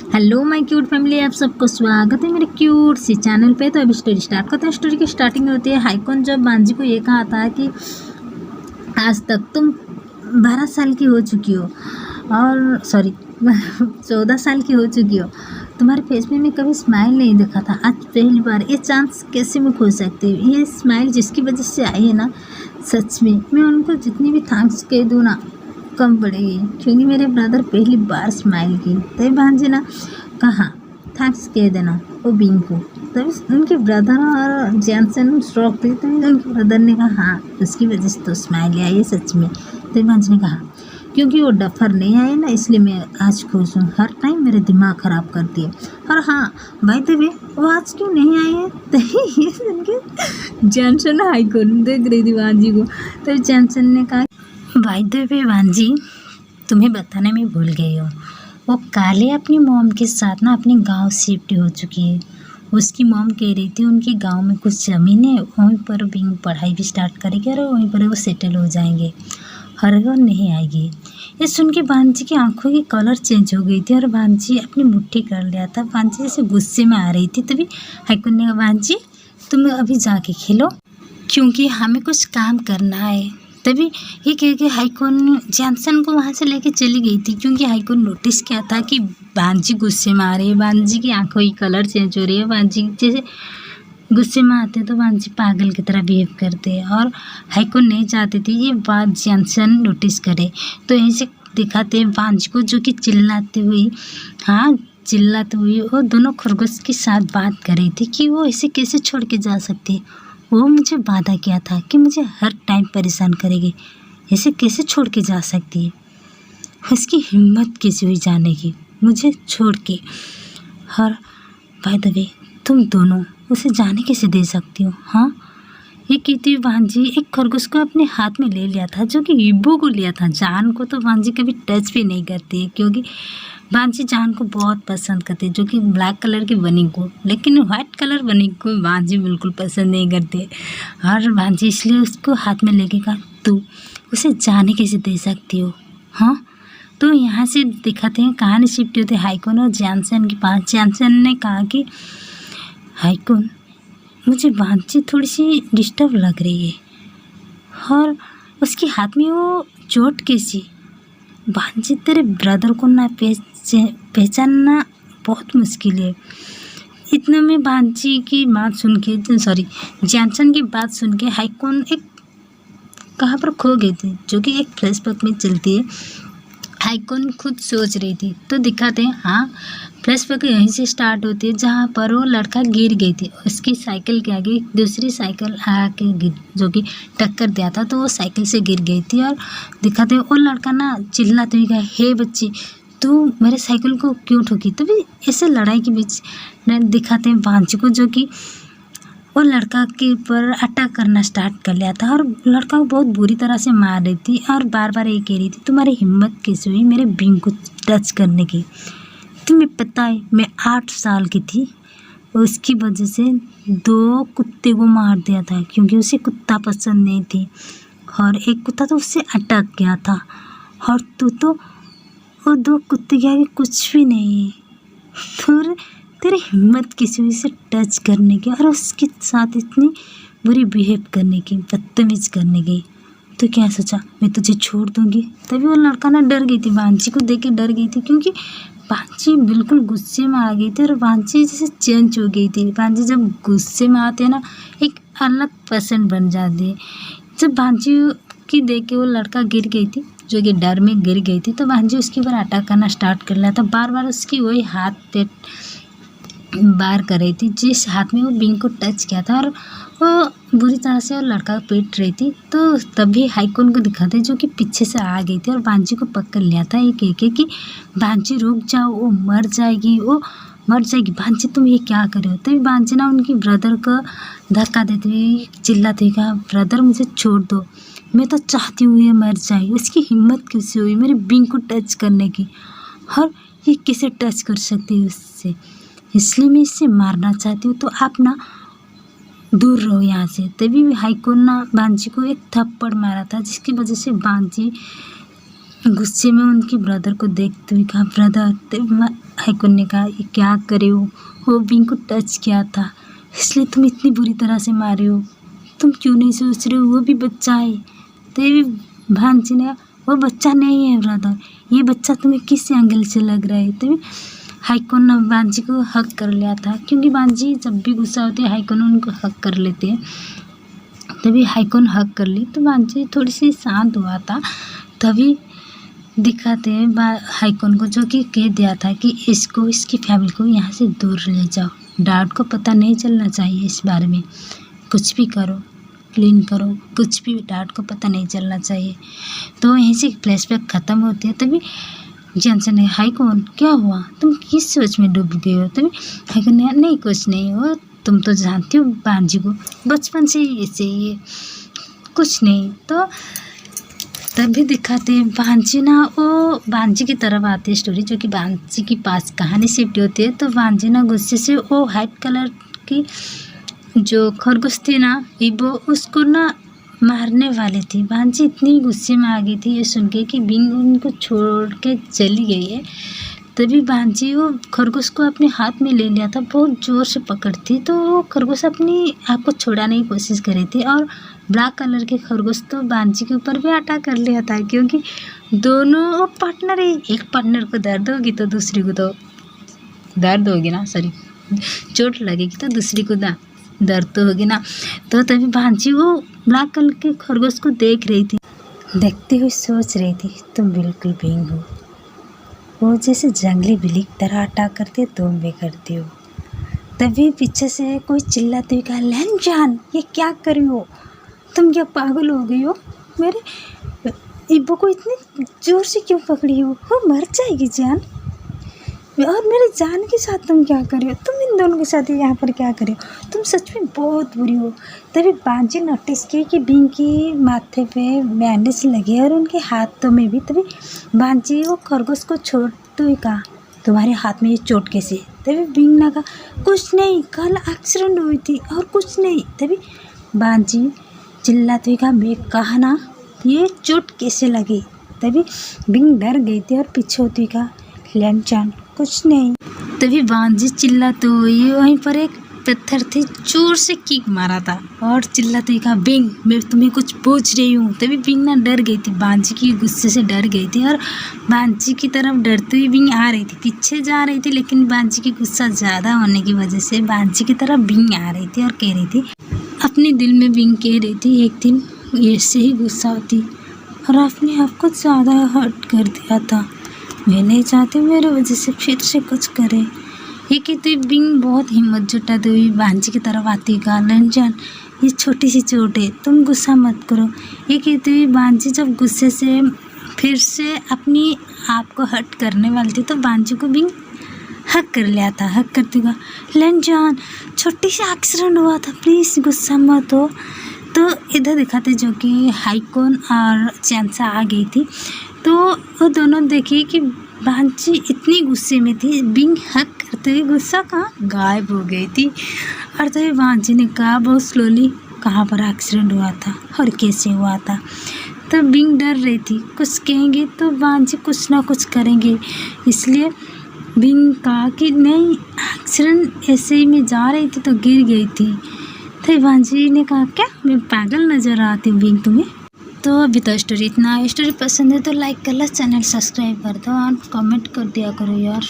Hello my cute family, आप सबको स्वागत है मेरे क्यूट सी चैनल पे। तो अभी स्टोरी स्टार्ट करते हैं। स्टोरी की स्टार्टिंग में होती है हाइकॉन जब बांजी को ये कहा था कि आज तक तुम 12 साल की हो चुकी हो और 14 साल की हो चुकी हो, तुम्हारे फेस में मैं कभी स्माइल नहीं देखा था। आज पहली बार ये चांस कैसे मैं खो सकती हूँ। ये स्माइल जिसकी वजह से आई है ना, सच में मैं उनको जितनी भी थैंक्स कह दूँ ना कम पड़ेगी, क्योंकि मेरे ब्रदर पहली बार स्माइल की। तभी भांजी ना कहा थैंक्स कह देना वो बिंग को। तभी उनके ब्रदर और जैनसन स्ट्रोक थे, तभी उनके ब्रदर ने कहा हाँ उसकी वजह से तो स्माइल आई है सच में। तभी भांजी ने कहा क्योंकि वो डफर नहीं आए ना, इसलिए मैं आज खुश हूँ। हर टाइम मेरा दिमाग ख़राब करती है। और हाँ भाई तभी वो आज क्यों नहीं आई है। तभी ये सुन के जैनसन हाइकॉन देख रही थी भांजी को। तभी जैनसन ने कहा भाई देवे भांजी तुम्हें बताने में भूल गई हो, वो काले अपनी मॉम के साथ ना अपने गांव शिफ्ट हो चुकी है। उसकी मॉम कह रही थी उनके गांव में कुछ ज़मीन है, वहीं पर भी पढ़ाई भी स्टार्ट करेगी और वहीं पर वो सेटल हो जाएंगे। हरगौन नहीं आएगी। ये सुन के भांजी की आंखों की कलर चेंज हो गई थी और भांजी अपनी मुट्ठी कर लिया था। भांजी जैसे गुस्से में आ रही थी। तभी हाइकॉन ने कहा भांजी तुम अभी जाके खेलो क्योंकि हमें कुछ काम करना है। तभी ये कह के हाइकॉन जैनसन को वहाँ से लेके चली गई थी, क्योंकि हाइकॉन नोटिस किया था कि भांजी गुस्से में आ रही है, भांजी की आंखों की कलर चेंज हो रही है। भांजी जैसे गुस्से में आते तो भांजी पागल की तरह बिहेव करते हैं और हाइकॉन नहीं चाहती थी ये बात जैनसन नोटिस करे। तो ऐसे दिखाते हैं भांजी को जो कि चिल्लाती हुई वो दोनों खरगोश के साथ बात कर रही थी कि वो ऐसे कैसे छोड़ के जा सकती है। वो मुझे वादा किया था कि मुझे हर टाइम परेशान करेगी, ऐसे कैसे छोड़ के जा सकती है। उसकी हिम्मत कैसे हुई जाने की मुझे छोड़ के। और बाय द वे तुम दोनों उसे जाने कैसे दे सकती हो। हाँ ये कहती हुई भांजी एक खरगोश को अपने हाथ में ले लिया था, जो कि इब्बू को लिया था। जान को तो भांजी कभी टच भी नहीं करती है, क्योंकि भांजी जान को बहुत पसंद करती है, जो कि ब्लैक कलर की बनी को, लेकिन वाइट कलर बनी को भांजी बिल्कुल पसंद नहीं करती है। और भांजी इसलिए उसको हाथ में लेके कहा तू उसे जाने कैसे दे सकती हो। हाँ तो यहाँ से दिखाते हैं कहानी शिफ्ट होते हाइकॉन और जैनसन के पास। जैनसन ने कहा कि हाइकॉन मुझे भांजी थोड़ी सी डिस्टर्ब लग रही है और उसके हाथ में वो चोट कैसी। भांजी तेरे ब्रदर को ना पहचानना बहुत मुश्किल है। इतना में भांजी की बात सुन के जैनसन की बात सुन के हाइकॉन एक कहाँ पर खो गई थी, जो कि एक फ्लैशबैक में चलती है। हाइकॉन खुद सोच रही थी। तो दिखाते हैं हाँ फ्लैशबैक यहीं से स्टार्ट होती है, जहाँ पर वो लड़का गिर गई थी। उसकी साइकिल के आगे दूसरी साइकिल आके गिर, जो कि टक्कर दिया था, तो वो साइकिल से गिर गई थी। और दिखाते हैं वो लड़का ना चिल्लाते हुए कहा हे बच्ची तू मेरे साइकिल को क्यों ठोकी। तभी ऐसे लड़ाई के बीच दिखाते हैं भांजी को, जो कि वो लड़का के ऊपर अटैक करना स्टार्ट कर लिया था और लड़का को बहुत बुरी तरह से मार रही थी और बार बार ये कह रही थी तुम्हारी हिम्मत कैसे हुई मेरे बिंग को टच करने की। तुम्हें पता है मैं 8 साल की थी, उसकी वजह से 2 कुत्ते को मार दिया था, क्योंकि उसे कुत्ता पसंद नहीं थी और एक कुत्ता तो उससे अटैक किया था। और तू तो वो 2 कुत्ते के आगे कुछ भी नहीं है। फिर तेरी हिम्मत किसी से टच करने की और उसके साथ इतनी बुरी बिहेव करने की, बदतमीज़ करने की। तो क्या सोचा मैं तुझे छोड़ दूँगी। तभी वो लड़का ना डर गई थी, भांजी को देख के डर गई थी, क्योंकि भांजी बिल्कुल गुस्से में आ गई थी और भांजी जैसे चेंज हो गई थी। भांजी जब गुस्से में आते हैं ना एक अलग पर्सन बन जाती है। जब भांजी की देख के वो लड़का गिर गई थी, जो कि डर में गिर गई थी, तो भांजी उसके ऊपर अटैक करना स्टार्ट कर लिया था। बार बार उसकी वही हाथ पे बार कर रही थी जिस हाथ में वो बिंग को टच किया था, और वो बुरी तरह से वो लड़का पीट रही थी। तो तभी हाइकॉन को दिखाते जो कि पीछे से आ गई थी और भांजी को पकड़ लिया था ये कह के कि भांजी रुक जाओ वो मर जाएगी। भांजी तुम ये क्या कर रहे हो। तभी भांजी ना उनकी ब्रदर को धक्का देते हुए चिल्लाते हुए कहा ब्रदर मुझे छोड़ दो, मैं तो चाहती हूँ ये मर जाए। उसकी हिम्मत कैसे हुई मेरे बिंग को टच करने की, और ये कैसे टच कर सकती है उससे, इसलिए मैं इसे मारना चाहती हूँ। तो आप ना दूर रहो यहाँ से। तभी हाइकॉन ना भांजी को एक थप्पड़ मारा था, जिसकी वजह से भांजी गुस्से में उनके ब्रदर को देखते हुए कहा, ब्रदर। तब हाइकुन ने कहा, ये क्या करे हो? वो बिंग को टच किया था, इसलिए तुम इतनी बुरी तरह से मारे हो। तुम क्यों नहीं सोच रहे हो, वो भी बच्चा है। तभी भांजी ने, वो बच्चा नहीं है ब्रदर, ये बच्चा तुम्हें किस एंगल से लग रहा है? तभी हाइकुन ने बांजी को हक कर लिया था, क्योंकि बांजी जब भी गुस्सा होती है हाइकुन उनको हक कर लेते हैं। तभी हाइकुन हक कर ली तो बांजी थोड़ी सी शांत हुआ था। तभी दिखाते हैं हाइकुन को, जो कि कह दिया था कि इसको, इसकी फैमिली को यहाँ से दूर ले जाओ। डैड को पता नहीं चलना चाहिए इस बारे में, कुछ भी करो, क्लीन करो, कुछ भी डैड को पता नहीं चलना चाहिए। तो यहीं से फ्लैशबैक ख़त्म होती है। तभी जैनसन ने, हाइकुन क्या हुआ, तुम किस सोच में डूब गए हो? तभी हाइकुन ने, नहीं कुछ नहीं हो, तुम तो जानती हो बांजी को, बचपन से ही ऐसे ही है, कुछ नहीं। तो तभी दिखाते हैं बांजी ना, वो बांजी की तरफ आती है स्टोरी, जो कि बांजी के पास कहानी शिफ्ट होती है। तो बांजी ना गुस्से से वो वाइट कलर की जो खरगोश थी ना इबो, उसको ना मारने वाली थी। बांजी इतनी गुस्से में आ गई थी ये सुन के कि बिंग उनको छोड़ के चली गई है। तभी बांजी वो खरगोश को अपने हाथ में ले लिया था, बहुत ज़ोर से पकड़ती, तो वो खरगोश अपनी आप को छुड़ाने की कोशिश कर रही थी। और ब्लैक कलर के खरगोश तो बांजी के ऊपर भी अटैक कर लिया था, क्योंकि दोनों पार्टनर है, एक पार्टनर को दर्द होगी तो दूसरी को तो दर्द होगी ना, सॉरी चोट लगेगी तो दूसरी को दर्द तो होगी ना। तो तभी बांजी वो ब्लैक कलर के खरगोश को देख रही थी, देखते हुए सोच रही थी, तुम बिल्कुल बिंग हो, वो जैसे जंगली बिल्ली की तरह अटैक करती है तुम भी करती हो। तभी पीछे से कोई चिल्लाते हुए कहा, लैन जान ये क्या कर रही हो, तुम क्या पागल हो गई हो? मेरे इब्बो को इतनी जोर से क्यों पकड़ी हो? वो मर जाएगी जान। और मेरे जान के साथ तुम क्या कर रहे हो? तुम इन दोनों के साथ यहाँ पर क्या कर रहे हो? तुम सच में बहुत बुरी हो। तभी बांजी नोटिस की कि बिंग की माथे पे बैंडेज लगे और उनके हाथों में भी। तभी बांजी वो खरगोश को छोड़ते हुए कहा, तुम्हारे हाथ में ये चोट कैसे? तभी बिंग ने कहा, कुछ नहीं, कल एक्सीडेंट हुई थी और कुछ नहीं। तभी बांजी चिल्लाते हुए कहा, मैं कहा ना ये चोट कैसे लगी? तभी बिंग डर गई थी और पीछे होती कहा, लैन चान कुछ नहीं। तभी बांजी चिल्लाते हुए वहीं पर एक पत्थर थी, जोर से किक मारा था और चिल्लाते हुए कहा, बिंग मैं तुम्हें कुछ पूछ रही हूँ। तभी बिंग ना डर गई थी, बांजी की गुस्से से डर गई थी और बांजी की तरफ डरते हुए बिंग आ रही थी, पीछे जा रही थी, लेकिन बांजी की गुस्सा ज़्यादा होने की वजह से बांजी की तरफ बिंग आ रही थी और कह रही थी, अपने दिल में बिंग कह रही थी, एक दिन ऐसे ही गुस्सा होती और अपने आप को ज़्यादा हर्ट कर दिया था, मैं नहीं चाहती मेरे वजह से फिर से कुछ करे। ये कहते बिंग बहुत हिम्मत जुटाते हुए बांजी की तरफ आती कहा, लैन जान ये छोटी सी चोट है, तुम गुस्सा मत करो। ये कहते हुए बांजी जब गुस्से से फिर से अपनी आप को हर्ट करने वाली थी, तो बांजी को बिंग हक कर लिया था। हक करती कहा, लैन जान छोटी सी एक्सीडेंट हुआ था, प्लीज़ गुस्सा मत हो। तो इधर दिखाते जो कि हाइकुन और चैंसा आ गई थी, तो वो दोनों देखिए कि बांजी इतनी गुस्से में थी, बिंग हक करते हुए गुस्सा कहाँ गायब हो गई थी। और तभी बांजी ने कहा बहुत स्लोली, कहाँ पर एक्सीडेंट हुआ था और कैसे हुआ था? तो बिंग डर रही थी, कुछ कहेंगे तो बांजी कुछ ना कुछ करेंगे, इसलिए बिंग कहा कि नहीं, एक्सीडेंट ऐसे ही मैं जा रही थी तो गिर गई थी। तो बांजी ने कहा, क्या मैं पागल नज़र आती हूँ बिंग तुम्हें? तो अभी तो स्टोरी इतना है, स्टोरी पसंद है तो लाइक कर लो, चैनल सब्सक्राइब कर दो और कमेंट कर दिया करो यार।